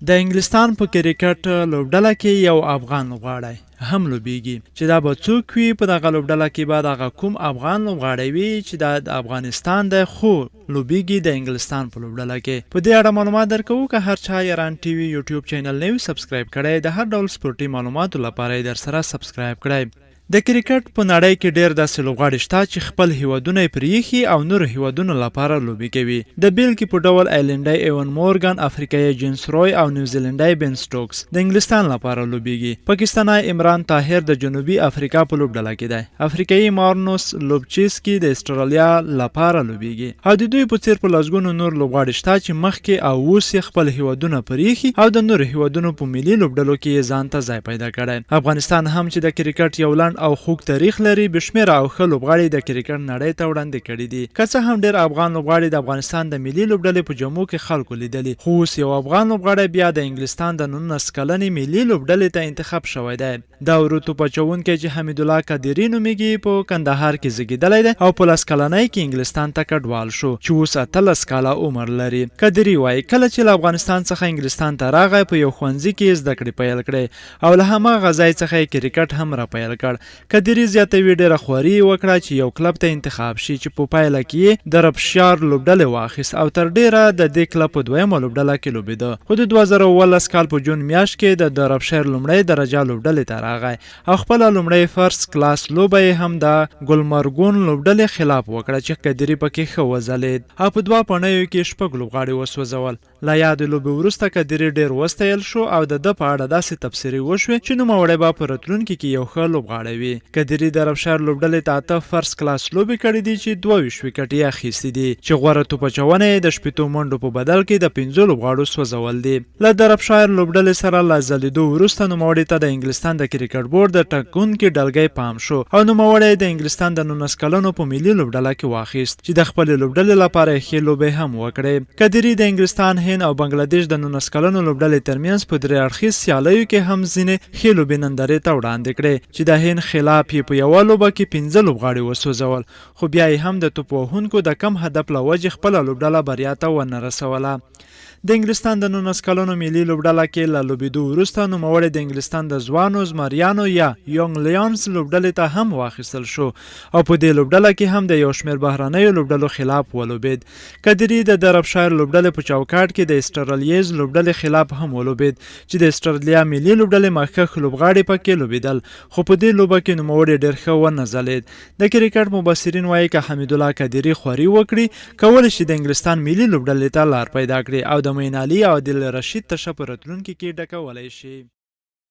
د انګلستان په کرکټ لوبډله کې یو افغان لوبغاړی هم لوبیږي چې دا به څوک وي. په دغه لوبډله کې به دغه کوم افغان لوبغاړی وي چې د افغانستان دی خو لوبیږي د انګلستان په لوبډله کې. په دې اړه معلومات درکوو که هر چا ایران ټي وي یوټیوب چینل نه وي سبسکرایب کړی، د هر ډول سپورټي معلوماتو لپاره یې درسره سبسکرایب کړی. د کرکټ په نړۍ کې ډېر داسې لوبغاړي شته چې خپل هیوادونه یې پرېښي او نورو هیوادونو لپاره لوبې کوي. د بیلګې په ډول ایلنډی ایون مورګان، افریقایي جیمز روی او نیوزیلنډی بن سټوکس د انګلستان لپاره لوبیږي. پاکستانی عمران طاهر د جنوبي افریقا په لوبډله کې دی. افریقایي مارنوس لوبچیسکي د استرالیا لپاره لوبیږي. او د دوی په څیر په لسګونو نور لوبغاړي شته چې مخکې او اوس یې خپل هیوادونه پرېښي او د نورو هیوادونو په ملي لوبډلو کې یې ځان ته ځای پیدا کړی. افغانستان هم چې د کرکټ یو لنډ او خوږ تاریخ لري، بشمیره او ښه لوبغاړي د کرکټ نړۍ ته وړاندې کړي دي. که څه هم ډېر افغان لوبغاړي د افغانستان د ملي لوبډلې په جامو کې خلکو لیدلي، خو اوس یو افغان لوبغاړی بیا د انګلستان د 19 کلنې ملي لوبډلې ته انتخاب شوی دی. دا وروتو پچونکی چې حمیدالله قادري نومیږي په کندهار کې زیږېدلی دی او په 10 کلنۍ کې انګلستان ته کډوال شو چې اوس 18 کاله عمر لري. قادري وایي کله چې له افغانستان څخه انګلستان ته راغی په یو ښوونځي کې زده کړې پیل کړې او له هماغه ځای څخه یې کرکټ هم را پیل کړ. قادري زیاتوي ډېره خواري یې وکړه چې یو کلب ته انتخاب شي چې په پایله کې یې د رپشیار لوبډلې واخیست او تر ډېره د دې کلب په دویمه لوبډله کې لوبېده. خو د 2018 کال په جون میاشت کې د رپشیر لومړۍ درجه لوبډلې ته راغی او خپله لومړۍ فرست کلاس لوبه یې هم د ګلمرګون لوبډلې خلاف وکړه چې قادري پکې ښه وځلېد او په 2 پړنیو کې 6 لوبغاړي وسوځول. له یادې لوبې وروسته قادري ډېر وستایل شو او د ده په اړه داسې تبصرې وشوې چې نوموړی به په راتلونکي کې یو ښه لوبغاړی وي. قادري د رپشیر لوبډلې ته 8 فرست کلاس لوبې کړې دي چې 22 وکټ یې اخیستي دي چې غوره توپچونه یې د 60 منډو په بدل کې د 15 لوبغاړو سوځول دي. له د رپشیر لوبډلې سره له ځلېدو وروسته نوموړي ته د انګلستان د کرکټ بورډ د ټاکونکي ډلګۍ پام شو او نوموړی د انګلستان د 19 کلنو په ملي لوبډله کې واخیست چې د خپلې لوبډلې لپاره یې ښې لوبې هم وکړې. قادري د انګلستان، هند او بنګلادیش د 19 کلنو لوبډلې ترمنځ په 3 اړخیز سیالیو کې هم ځینې ښې لوبې نندارې ته وړاندې کړې چې د هند خلاف یې په یوه لوبه کې 15 لوبغاړي وسوځول، خو بیا یې هم د توپ وهونکو د کم هدف له وجې خپله لوبډله بریا ته ونه رسوله. د انګلستان د 19 کلنو ملي لوبډله کې له لوبېدو وروسته نوموړی د انګلستان د ځوانو زمریانو یا یونګ لیانز لوبډلې ته هم واخیستل شو او په دې لوبډله کې هم د یو شمېر بهرنیو لوبډلو خلاف ولوبېد. قادري د رپشیر لوبډلې په چوکاټ کې د اسټرالیز لوبډلې خلاف هم ولوبېد چې د اسټرالیا ملي لوبډلې مخکښ لوبغاړي پکې لوبېدل، خو په دې لوبه کې نوموړی ډېر ښه ونه ځلېد. د کرکټ مبصرین وایي که حمیدالله قادري خواري وکړي کولی شي د انګلستان ملي لوبډلې ته لار پیدا کړي او د معین علي او عادل رشید تشه په راتلونکي کې ډکولی شي.